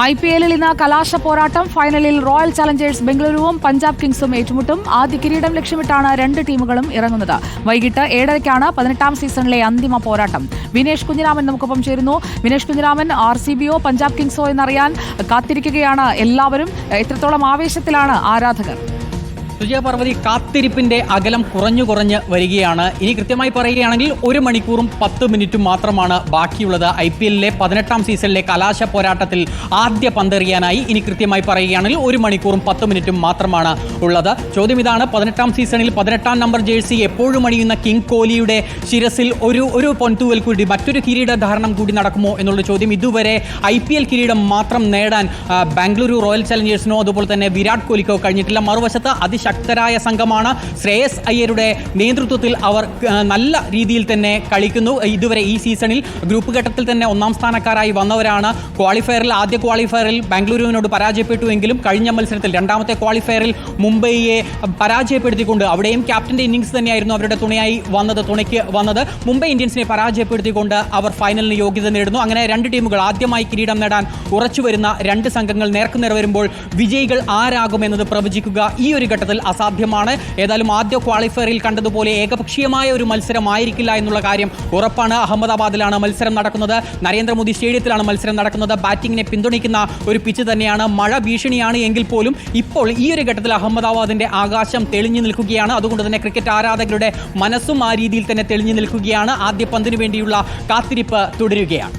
IPL-ൽ ഇന്ന് കലാശ പോരാട്ടം. ഫൈനലിൽ റോയൽ ചലഞ്ചേഴ്സ് ബംഗളൂരുവും പഞ്ചാബ് കിങ്സും ഏറ്റുമുട്ടും. ആദ്യ കിരീടം ലക്ഷ്യമിട്ടാണ് രണ്ട് ടീമുകളും ഇറങ്ങുന്നത്. വൈകിട്ട് 7:30-ക്കാണ് 18ാം സീസണിലെ അന്തിമ പോരാട്ടം. വിനേഷ് കുഞ്ഞിരാമൻ നമുക്കൊപ്പം ചേരുന്നു. വിനേഷ് കുഞ്ഞിരാമൻ, RCB-യോ പഞ്ചാബ് കിങ്സോ എന്നറിയാൻ കാത്തിരിക്കുകയാണ് എല്ലാവരും. എത്രത്തോളം ആവേശത്തിലാണ് ആരാധകർ? സുജയപാർവതി, കാത്തിരിപ്പിന്റെ അകലം കുറഞ്ഞു വരികയാണ്. ഇനി കൃത്യമായി പറയുകയാണെങ്കിൽ 1 മണിക്കൂറും 10 മിനിറ്റും മാത്രമാണ് ബാക്കിയുള്ളത്. IPL-ലെ 18ാം സീസണിലെ കലാശ പോരാട്ടത്തിൽ ആദ്യ പന്തെറിയാനായി ഇനി കൃത്യമായി പറയുകയാണെങ്കിൽ 1 മണിക്കൂറും 10 മിനിറ്റും മാത്രമാണ് ഉള്ളത്. ചോദ്യം ഇതാണ്: 18ാം സീസണിൽ 18ാം നമ്പർ ജേഴ്സി എപ്പോഴും അണിയുന്ന കിങ് കോഹ്ലിയുടെ ശിരസിൽ ഒരു പൊൻതൂവൽ കൂടി, മറ്റൊരു കിരീടധാരണം കൂടി നടക്കുമോ എന്നുള്ള ചോദ്യം. ഇതുവരെ IPL കിരീടം മാത്രം നേടാൻ ബാംഗ്ലൂരു റോയൽ ചലഞ്ചേഴ്സിനോ അതുപോലെ തന്നെ വിരാട് കോഹ്ലിക്കോ കഴിഞ്ഞിട്ടില്ല. മറുവശത്ത് ശക്തരായ സംഘമാണ്. ശ്രേയസ് അയ്യരുടെ നേതൃത്വത്തിൽ അവർ നല്ല രീതിയിൽ തന്നെ കളിക്കുന്നു. ഇതുവരെ ഈ സീസണിൽ ഗ്രൂപ്പ് ഘട്ടത്തിൽ തന്നെ 1ാം സ്ഥാനക്കാരായി വന്നവരാണ്. ആദ്യ ക്വാളിഫയറിൽ ബാംഗ്ലൂരുവിനോട് പരാജയപ്പെട്ടുവെങ്കിലും കഴിഞ്ഞ മത്സരത്തിൽ 2ാമത്തെ ക്വാളിഫയറിൽ മുംബൈയെ പരാജയപ്പെടുത്തിക്കൊണ്ട്, അവിടെയും ക്യാപ്റ്റന്റെ ഇന്നിംഗ്സ് തന്നെയായിരുന്നു അവരുടെ തുണയ്ക്ക് വന്നത്. മുംബൈ ഇന്ത്യൻസിനെ പരാജയപ്പെടുത്തിക്കൊണ്ട് അവർ ഫൈനലിന് യോഗ്യത നേടുന്നു. അങ്ങനെ രണ്ട് ടീമുകൾ ആദ്യമായി കിരീടം നേടാൻ ഉറച്ചുവരുന്ന രണ്ട് സംഘങ്ങൾ നേർക്കുനേർ വരുമ്പോൾ വിജയികൾ ആരാകുമെന്നത് പ്രവചിക്കുക ഈ ഒരു ഘട്ടത്തിൽ അസാധ്യമാണ്. ഏതായാലും ആദ്യ ക്വാളിഫയറിൽ കണ്ടതുപോലെ ഏകപക്ഷീയമായ ഒരു മത്സരമായിരിക്കില്ല എന്നുള്ള കാര്യം ഉറപ്പാണ്. അഹമ്മദാബാദിലാണ് മത്സരം നടക്കുന്നത്. നരേന്ദ്രമോദി സ്റ്റേഡിയത്തിലാണ് മത്സരം നടക്കുന്നത്. ബാറ്റിങ്ങിനെ പിന്തുണയ്ക്കുന്ന ഒരു പിച്ച് തന്നെയാണ്. മഴ ഭീഷണിയാണ് എങ്കിൽ പോലും ഇപ്പോൾ ഈ ഒരു ഘട്ടത്തിൽ അഹമ്മദാബാദിന്റെ ആകാശം തെളിഞ്ഞു നിൽക്കുകയാണ്. അതുകൊണ്ട് തന്നെ ക്രിക്കറ്റ് ആരാധകരുടെ മനസ്സും ആ രീതിയിൽ തന്നെ തെളിഞ്ഞു നിൽക്കുകയാണ്. ആദ്യ പന്തിനു വേണ്ടിയുള്ള കാത്തിരിപ്പ് തുടരുകയാണ്.